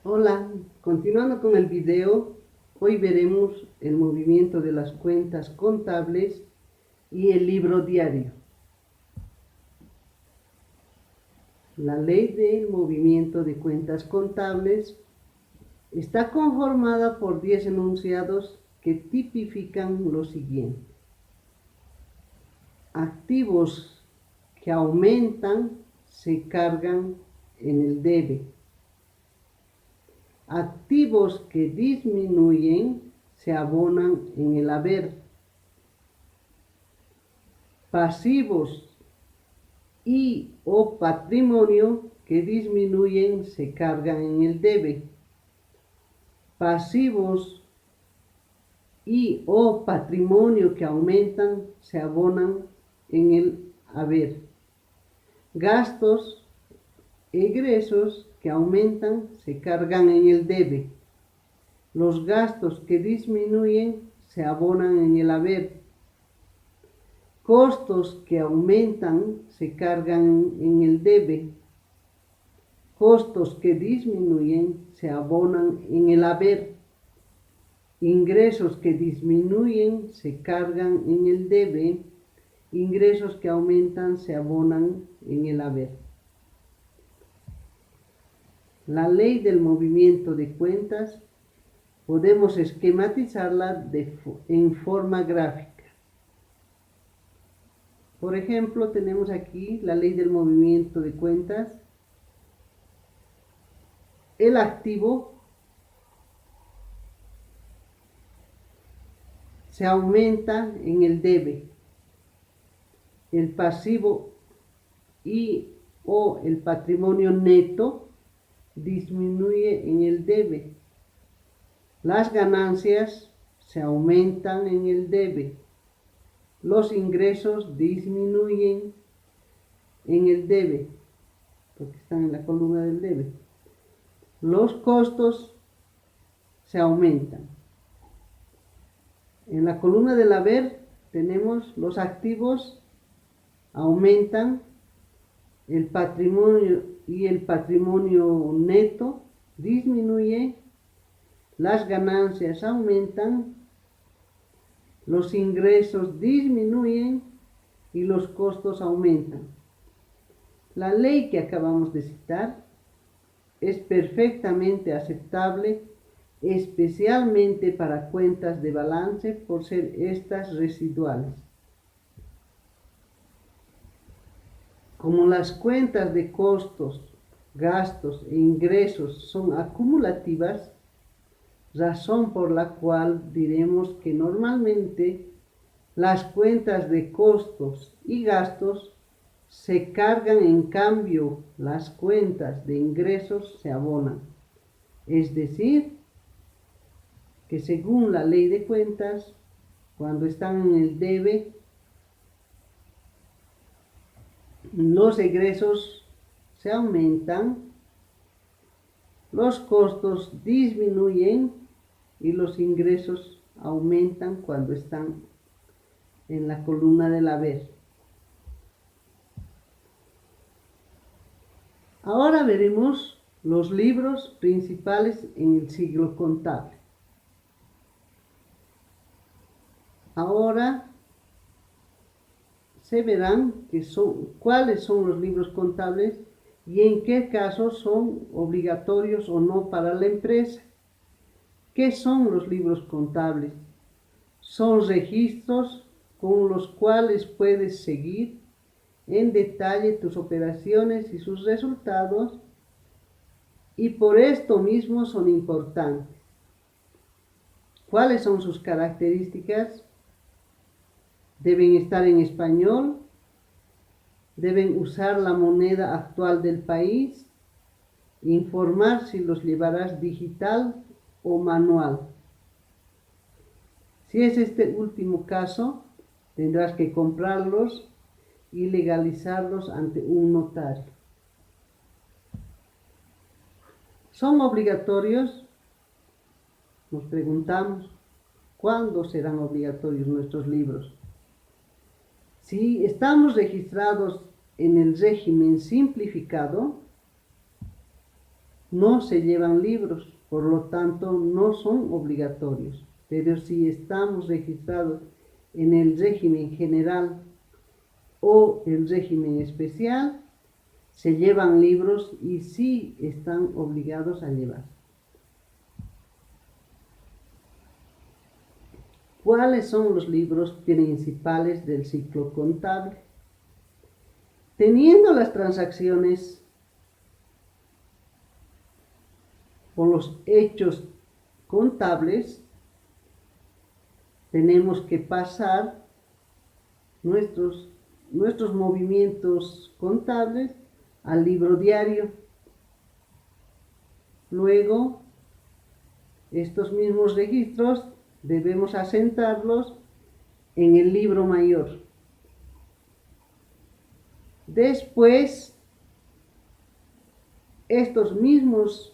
Hola, continuando con el video, hoy veremos el movimiento de las cuentas contables y el libro diario. La ley del movimiento de cuentas contables está conformada por 10 enunciados que tipifican lo siguiente: activos que aumentan se cargan en el debe. Activos que disminuyen se abonan en el haber. Pasivos y o patrimonio que disminuyen se cargan en el debe. Pasivos y o patrimonio que aumentan se abonan en el haber. Gastos, egresos que aumentan se cargan en el debe. Los gastos que disminuyen se abonan en el haber. Costos que aumentan se cargan en el debe. Costos que disminuyen se abonan en el haber. Ingresos que disminuyen se cargan en el debe. Ingresos que aumentan se abonan en el haber. La ley del movimiento de cuentas podemos esquematizarla en forma gráfica. Por ejemplo, tenemos aquí la ley del movimiento de cuentas. El activo se aumenta en el debe. El pasivo y o el patrimonio neto disminuye en el debe. Las ganancias se aumentan en el debe. Los ingresos disminuyen en el debe, porque están en la columna del debe. Los costos se aumentan. En la columna del haber tenemos los activos aumentan, el patrimonio y el patrimonio neto disminuye, las ganancias aumentan, los ingresos disminuyen y los costos aumentan. La ley que acabamos de citar es perfectamente aceptable, especialmente para cuentas de balance por ser estas residuales. Como las cuentas de costos, gastos e ingresos son acumulativas, razón por la cual diremos que normalmente las cuentas de costos y gastos se cargan, en cambio las cuentas de ingresos se abonan. Es decir, que según la ley de cuentas, cuando están en el debe, los egresos se aumentan, los costos disminuyen y los ingresos aumentan cuando están en la columna del haber. Ahora veremos los libros principales en el siglo contable. Ahora se verán cuáles son los libros contables y en qué casos son obligatorios o no para la empresa. ¿Qué son los libros contables? Son registros con los cuales puedes seguir en detalle tus operaciones y sus resultados, y por esto mismo son importantes. ¿Cuáles son sus características? Deben estar en español, deben usar la moneda actual del país, informar si los llevarás digital o manual. Si es este último caso, tendrás que comprarlos y legalizarlos ante un notario. ¿Son obligatorios? Nos preguntamos, ¿cuándo serán obligatorios nuestros libros? Si estamos registrados en el régimen simplificado, no se llevan libros, por lo tanto no son obligatorios. Pero si estamos registrados en el régimen general o el régimen especial, se llevan libros y sí están obligados a llevar. ¿Cuáles son los libros principales del ciclo contable? Teniendo las transacciones con los hechos contables, tenemos que pasar nuestros movimientos contables al libro diario. Luego, estos mismos registros debemos asentarlos en el libro mayor. Después, estos mismos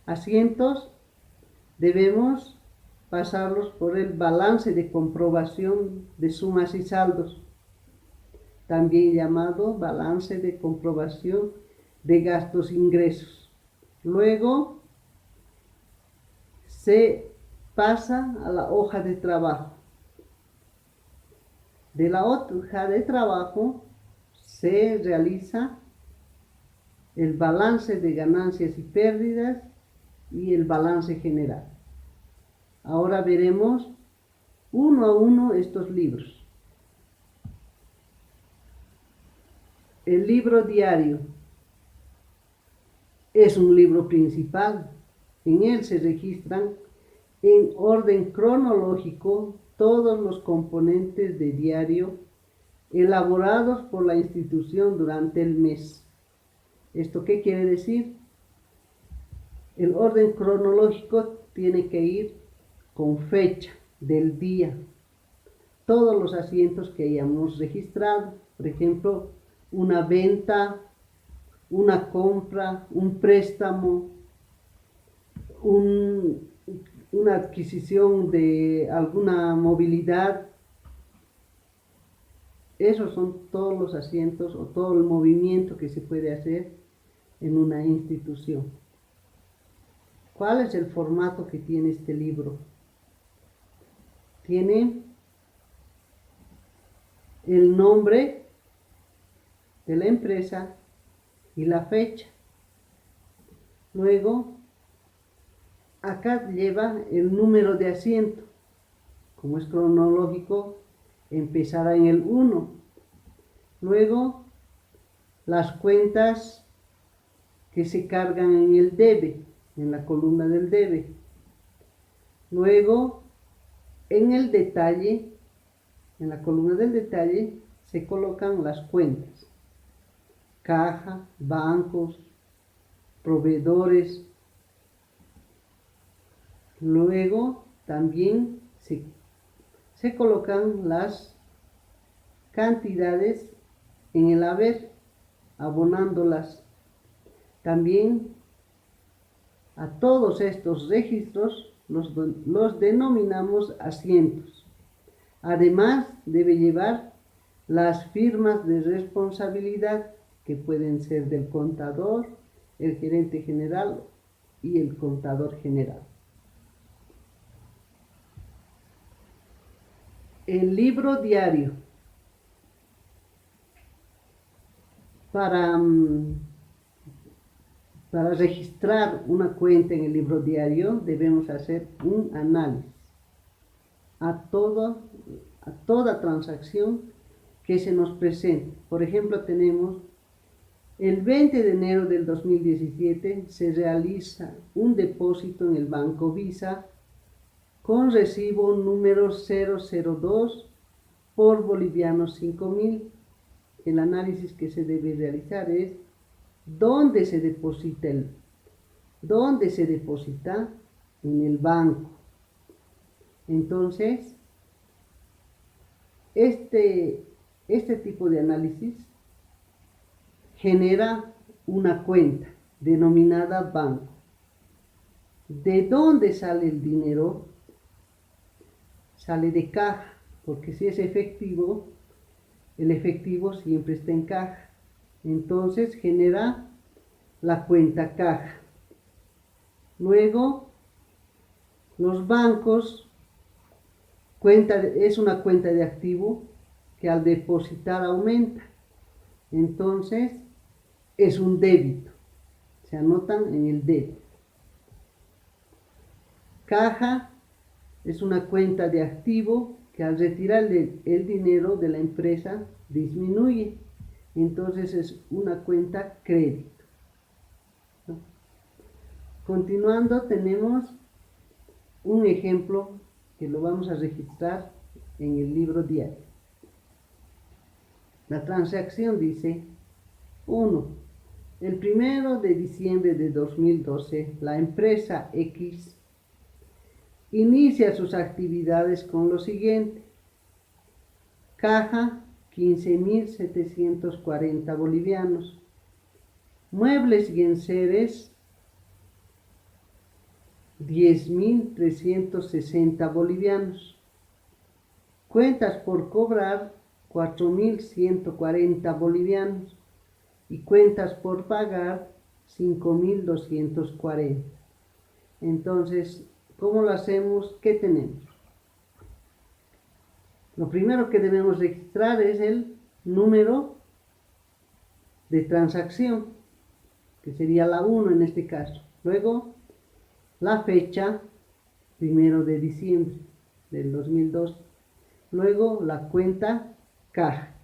asientos debemos pasarlos por el balance de comprobación de sumas y saldos, también llamado balance de comprobación de gastos e ingresos. Luego se pasa a la hoja de trabajo. De la hoja de trabajo se realiza el balance de ganancias y pérdidas y el balance general. Ahora veremos uno a uno estos libros. El libro diario es un libro principal. En él se registran en orden cronológico todos los componentes de diario elaborados por la institución durante el mes. ¿Esto qué quiere decir? El orden cronológico tiene que ir con fecha del día. Todos los asientos que hayamos registrado, por ejemplo, una venta, una compra, un préstamo, una adquisición de alguna movilidad. Esos son todos los asientos o todo el movimiento que se puede hacer en una institución. ¿Cuál es el formato que tiene este libro? Tiene el nombre de la empresa y la fecha. Luego, acá lleva el número de asiento. Como es cronológico, empezará en el 1. Luego, las cuentas que se cargan en el debe, en la columna del debe. Luego, en el detalle, en la columna del detalle, se colocan las cuentas. Caja, bancos, proveedores. Luego, también se colocan las cantidades en el haber, abonándolas. También a todos estos registros los denominamos asientos. Además, debe llevar las firmas de responsabilidad, que pueden ser del contador, el gerente general y el contador general. El libro diario. Para registrar una cuenta en el libro diario debemos hacer un análisis a toda transacción que se nos presente. Por ejemplo, tenemos el 20 de enero del 2017 se realiza un depósito en el Banco Visa con recibo número 002 por bolivianos 5.000. El análisis que se debe realizar es ¿dónde se deposita? ¿Dónde se deposita? En el banco. Entonces, este tipo de análisis genera una cuenta denominada banco. ¿De dónde sale el dinero? Sale de caja, porque si es efectivo, el efectivo siempre está en caja. Entonces genera la cuenta caja. Luego, los bancos, es una cuenta de activo que al depositar aumenta. Entonces, es un débito. Se anotan en el débito. Caja es una cuenta de activo que al retirar el dinero de la empresa disminuye. Entonces es una cuenta crédito. ¿No? Continuando, tenemos un ejemplo que lo vamos a registrar en el libro diario. La transacción dice: 1. El 1 de diciembre de 2012, la empresa X inicia sus actividades con lo siguiente: caja 15.740 bolivianos, muebles y enseres 10.360 bolivianos, cuentas por cobrar 4.140 bolivianos y cuentas por pagar 5.240. Entonces, ¿cómo lo hacemos? ¿Qué tenemos? Lo primero que debemos registrar es el número de transacción, que sería la 1 en este caso. Luego, la fecha, 1 de diciembre del 2002. Luego, la cuenta caja.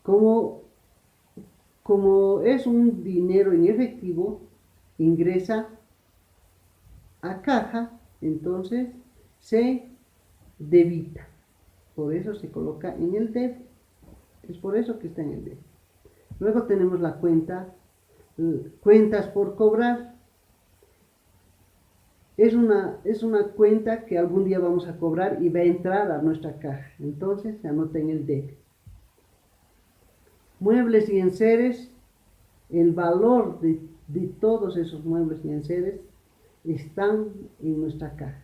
Como es un dinero en efectivo, ingresa a caja, entonces se debita. Por eso se coloca en el débito. Es por eso que está en el débito. Luego tenemos la cuentas por cobrar. Es una cuenta que algún día vamos a cobrar y va a entrar a nuestra caja. Entonces se anota en el débito. Muebles y enseres. El valor de todos esos muebles y enseres están en nuestra caja.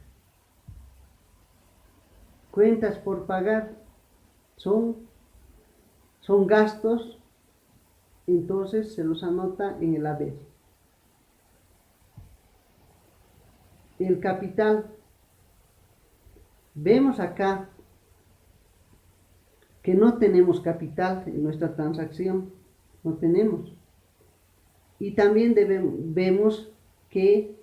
Cuentas por pagar son gastos, entonces se los anota en el haber. El capital. Vemos acá que no tenemos capital en nuestra transacción, no tenemos. Y también vemos que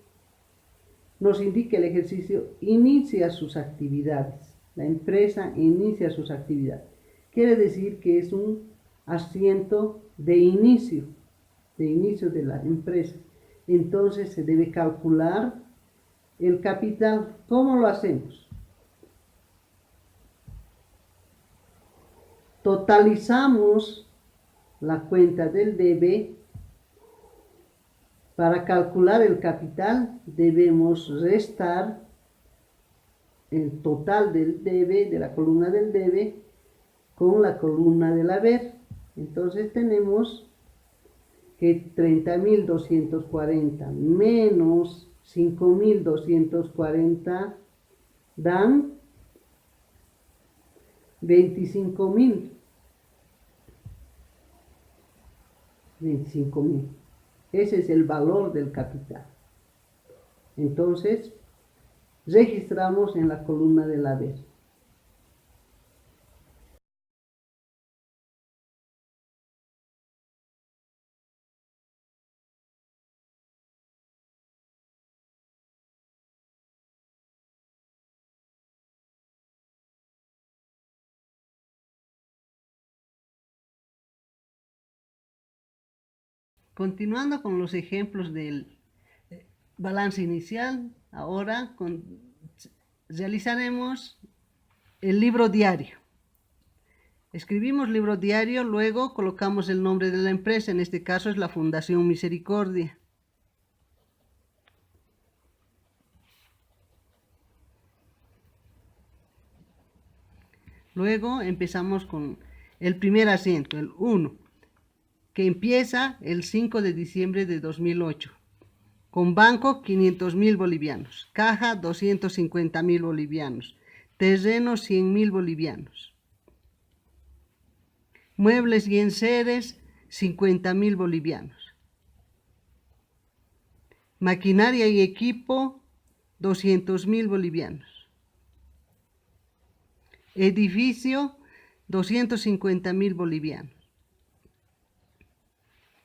nos indica el ejercicio inicia sus actividades. La empresa inicia sus actividades. Quiere decir que es un asiento de inicio de la empresa. Entonces se debe calcular el capital. ¿Cómo lo hacemos? Totalizamos la cuenta del debe. Para calcular el capital debemos restar el total del debe, de la columna del debe, con la columna del haber. Entonces tenemos que 30.240 menos 5.240 dan 25.000. Ese es el valor del capital. Entonces, registramos en la columna del haber. Continuando con los ejemplos del balance inicial, ahora realizaremos el libro diario. Escribimos libro diario, luego colocamos el nombre de la empresa, en este caso es la Fundación Misericordia. Luego empezamos con el primer asiento, el 1, que empieza el 5 de diciembre de 2008. Con banco 500.000 bolivianos, caja 250.000 bolivianos, terreno 100.000 bolivianos, muebles y enseres 50.000 bolivianos, Maquinaria y equipo, 200.000 bolivianos. Edificio, 250.000 bolivianos.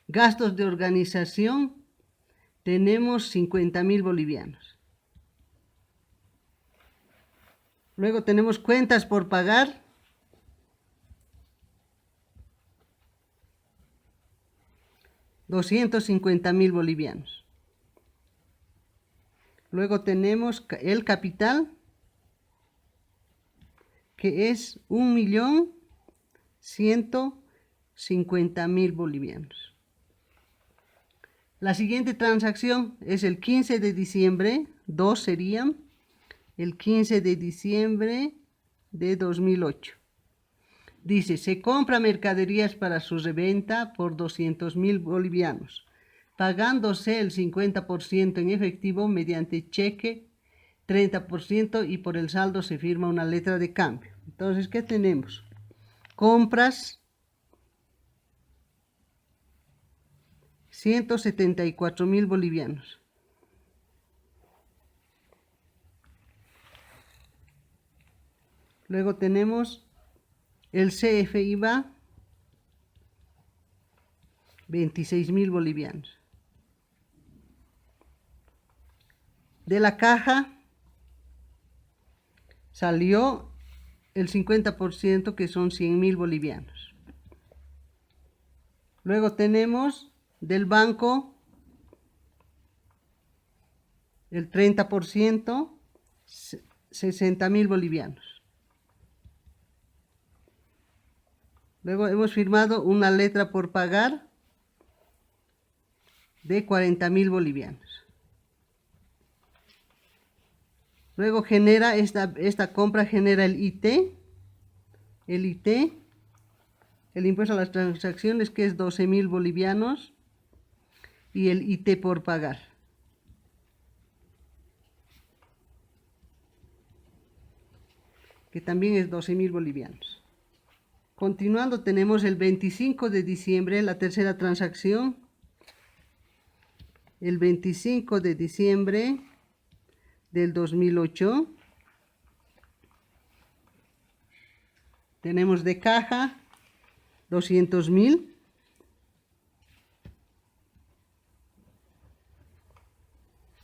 Gastos de organización, tenemos 50.000 bolivianos. Luego tenemos cuentas por pagar, 250.000 bolivianos. Luego tenemos el capital, que es 1.150.000 bolivianos. La siguiente transacción es el 15 de diciembre, dos serían, el 15 de diciembre de 2008. Dice, se compra mercaderías para su reventa por 200.000 bolivianos, pagándose el 50% en efectivo mediante cheque, 30% y por el saldo se firma una letra de cambio. Entonces, ¿qué tenemos? Compras, 174.000 bolivianos. Luego tenemos el CFIBA, 26.000 bolivianos. De la caja salió el 50%, que son 100.000 bolivianos. Luego tenemos del banco el 30%, 60.000 bolivianos. Luego hemos firmado una letra por pagar de 40.000 bolivianos. Luego genera esta compra genera el IT, el impuesto a las transacciones, que es 12.000 bolivianos, y el IT por pagar. Que también es 12.000 bolivianos. Continuando, tenemos el 25 de diciembre, la tercera transacción. El 25 de diciembre del 2008. Tenemos de caja 200.000.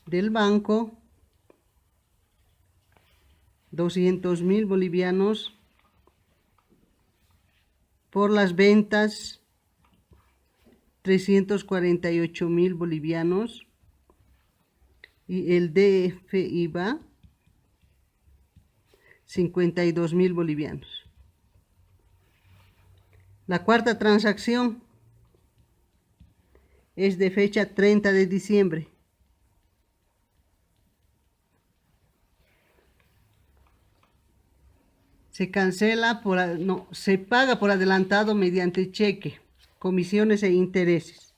Del banco 200.000 bolivianos. Por las ventas 348.000 bolivianos. Y el DFIBA 52.000 bolivianos. La cuarta transacción es de fecha 30 de diciembre. Se paga por adelantado mediante cheque, comisiones e intereses.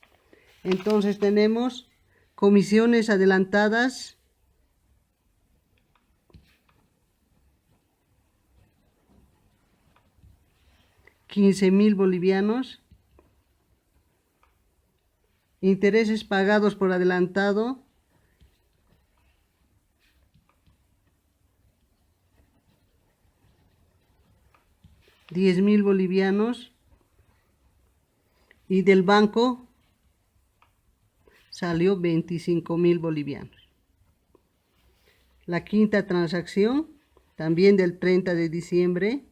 Entonces tenemos comisiones adelantadas, $15.000 bolivianos. Intereses pagados por adelantado, $10.000 bolivianos. Y del banco salió 25.000 bolivianos. La quinta transacción, también del 30 de diciembre,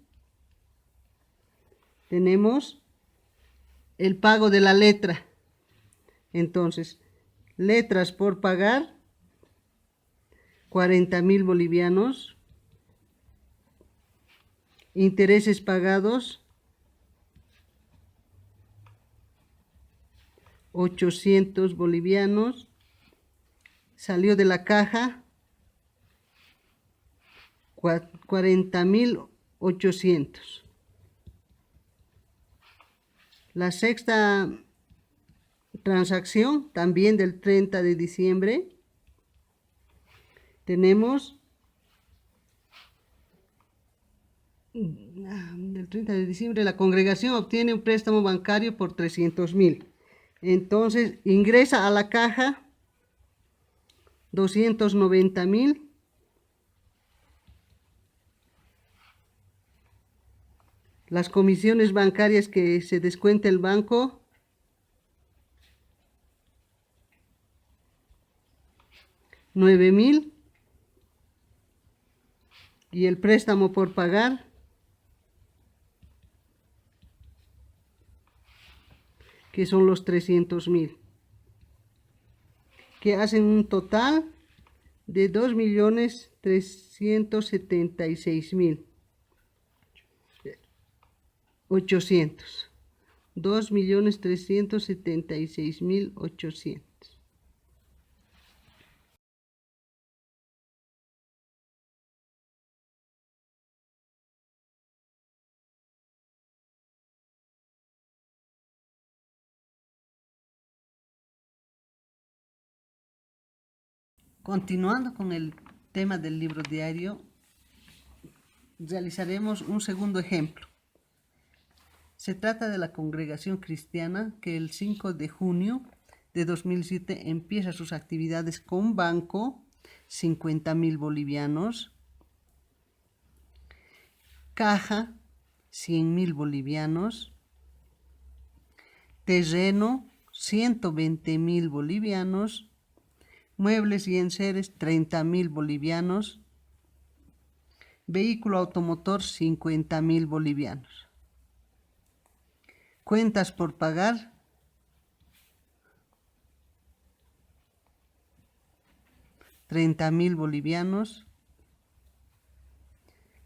tenemos el pago de la letra. Entonces, letras por pagar, 40.000 bolivianos. Intereses pagados, 800 bolivianos. Salió de la caja 40.800. La sexta transacción, también del 30 de diciembre, tenemos del 30 de diciembre, la congregación obtiene un préstamo bancario por 300.000. Entonces ingresa a la caja 290.000. Las comisiones bancarias que se descuenta el banco, 9.000. Y el préstamo por pagar, que son los 300.000, que hacen un total de 2.376.800. 2.376.800. Continuando con el tema del libro diario, realizaremos un segundo ejemplo. Se trata de la congregación cristiana que el 5 de junio de 2007 empieza sus actividades con banco, 50.000 bolivianos, caja, 100.000 bolivianos, terreno, 120.000 bolivianos, muebles y enseres, 30.000 bolivianos, vehículo automotor, 50.000 bolivianos. Cuentas por pagar, 30.000 bolivianos.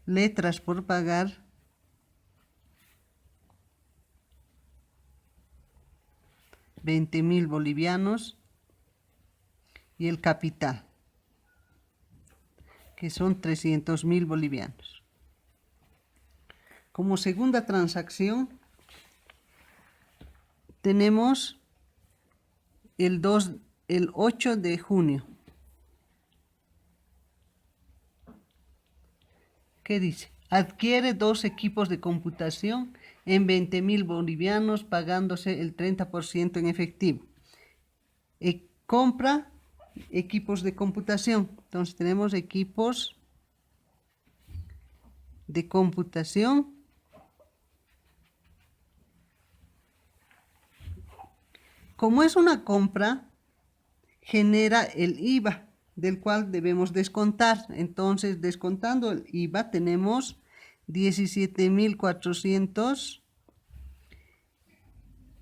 Letras por pagar, 20.000 bolivianos. Y el capital, que son 300.000 bolivianos. Como segunda transacción, tenemos el 8 de junio. ¿Qué dice? Adquiere 2 equipos de computación en 20.000 bolivianos, pagándose el 30% en efectivo. Compra equipos de computación. Entonces tenemos equipos de computación. Como es una compra, genera el IVA, del cual debemos descontar. Entonces, descontando el IVA, tenemos 17.400.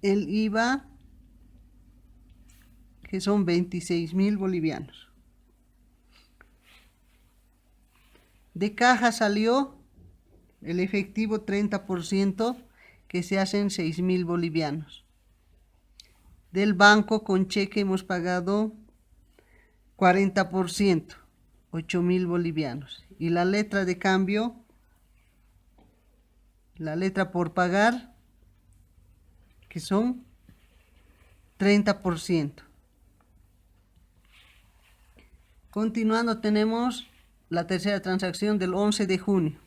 El IVA, que son 26.000 bolivianos. De caja salió el efectivo 30%, que se hacen 6.000 bolivianos. Del banco con cheque hemos pagado 40%, 8.000 bolivianos. Y la letra de cambio, la letra por pagar, que son 30%. Continuando, tenemos la tercera transacción del 11 de junio.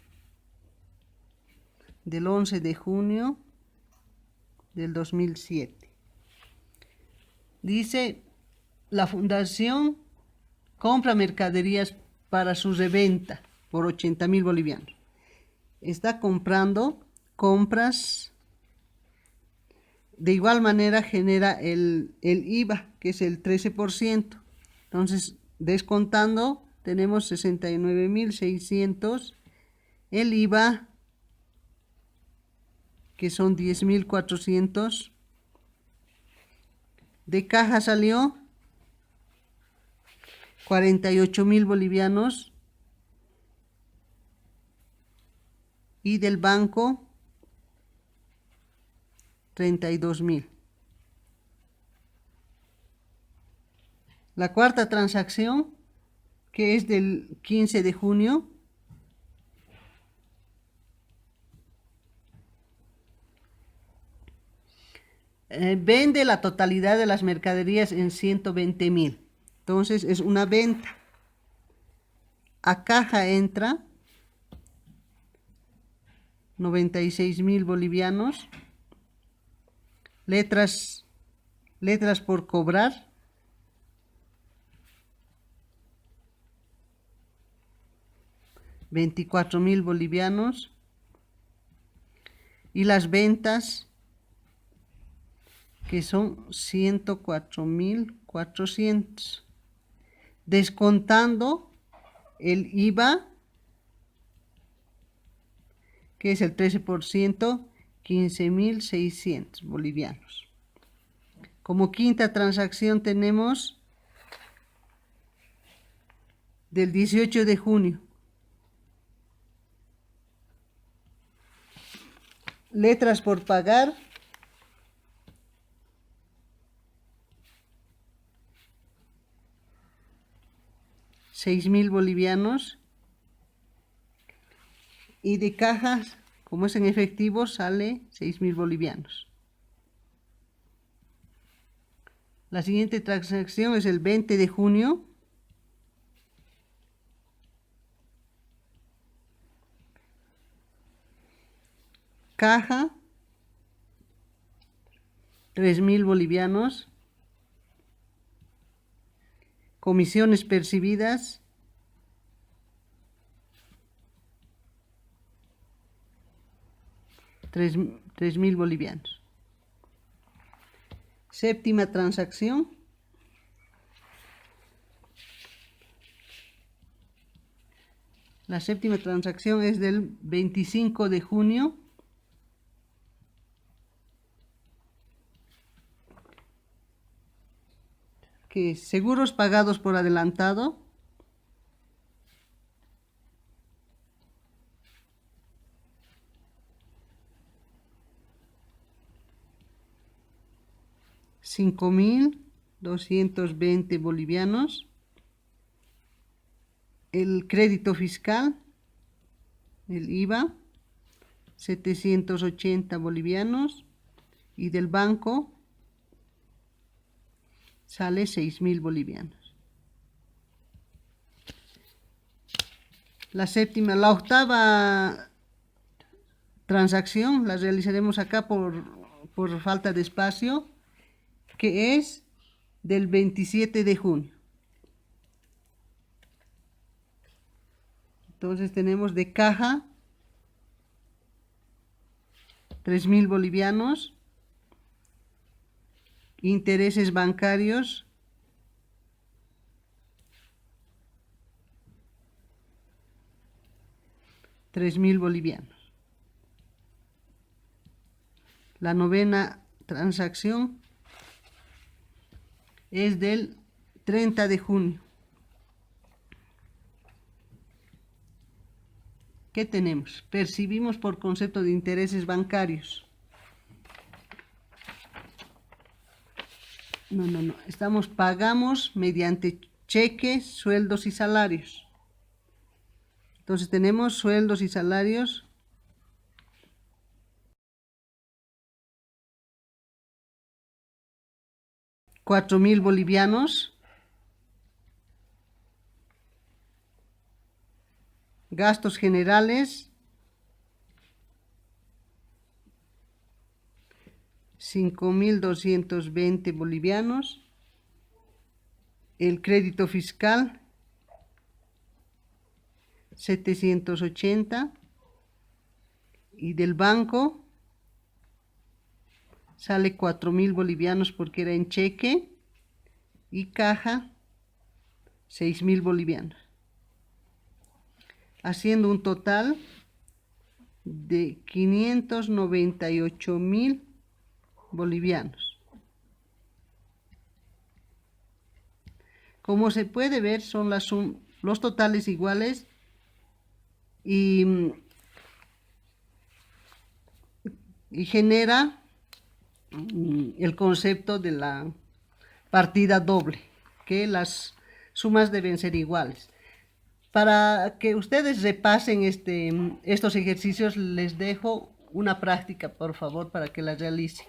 Del 11 de junio del 2007. Dice, la fundación compra mercaderías para su reventa por 80.000 bolivianos. Está comprando compras. De igual manera genera el IVA, que es el 13%. Entonces, descontando, tenemos 69.600. El IVA, que son 10.400. De caja salió 48.000 bolivianos. Y del banco, 32.000. La cuarta transacción, que es del 15 de junio, vende la totalidad de las mercaderías en 120.000. Entonces es una venta. A caja entra 96.000 bolivianos. Letras por cobrar, 24.000 bolivianos. Y las ventas, que son 104.400. Descontando el IVA, que es el 13%, 15.600 bolivianos. Como quinta transacción tenemos del 18 de junio. Letras por pagar. $6.000 bolivianos. Y de cajas, como es en efectivo, sale 6.000 bolivianos. La siguiente transacción es el 20 de junio. Caja, 3.000 bolivianos. Comisiones percibidas, 3.000 bolivianos. Séptima transacción. La séptima transacción es del 25 de junio. Que seguros pagados por adelantado. $5.220 bolivianos. El crédito fiscal, el IVA, 780 bolivianos. Y del banco sale 6.000 bolivianos. La octava transacción la realizaremos acá por falta de espacio, que es del 27 de junio. Entonces tenemos de caja 3.000 bolivianos, intereses bancarios, $3.000 bolivianos. La novena transacción es del 30 de junio. ¿Qué tenemos? Percibimos por concepto de intereses bancarios. No. Pagamos mediante cheques, sueldos y salarios. Entonces tenemos sueldos y salarios. $4.000 bolivianos. Gastos generales, 5.220 bolivianos. El crédito fiscal, 780. Y del banco sale 4.000 bolivianos porque era en cheque. Y caja, 6.000 bolivianos. Haciendo un total de 598.000 bolivianos. Como se puede ver, son los totales iguales y genera el concepto de la partida doble, que las sumas deben ser iguales. Para que ustedes repasen estos ejercicios, les dejo una práctica, por favor, para que la realicen.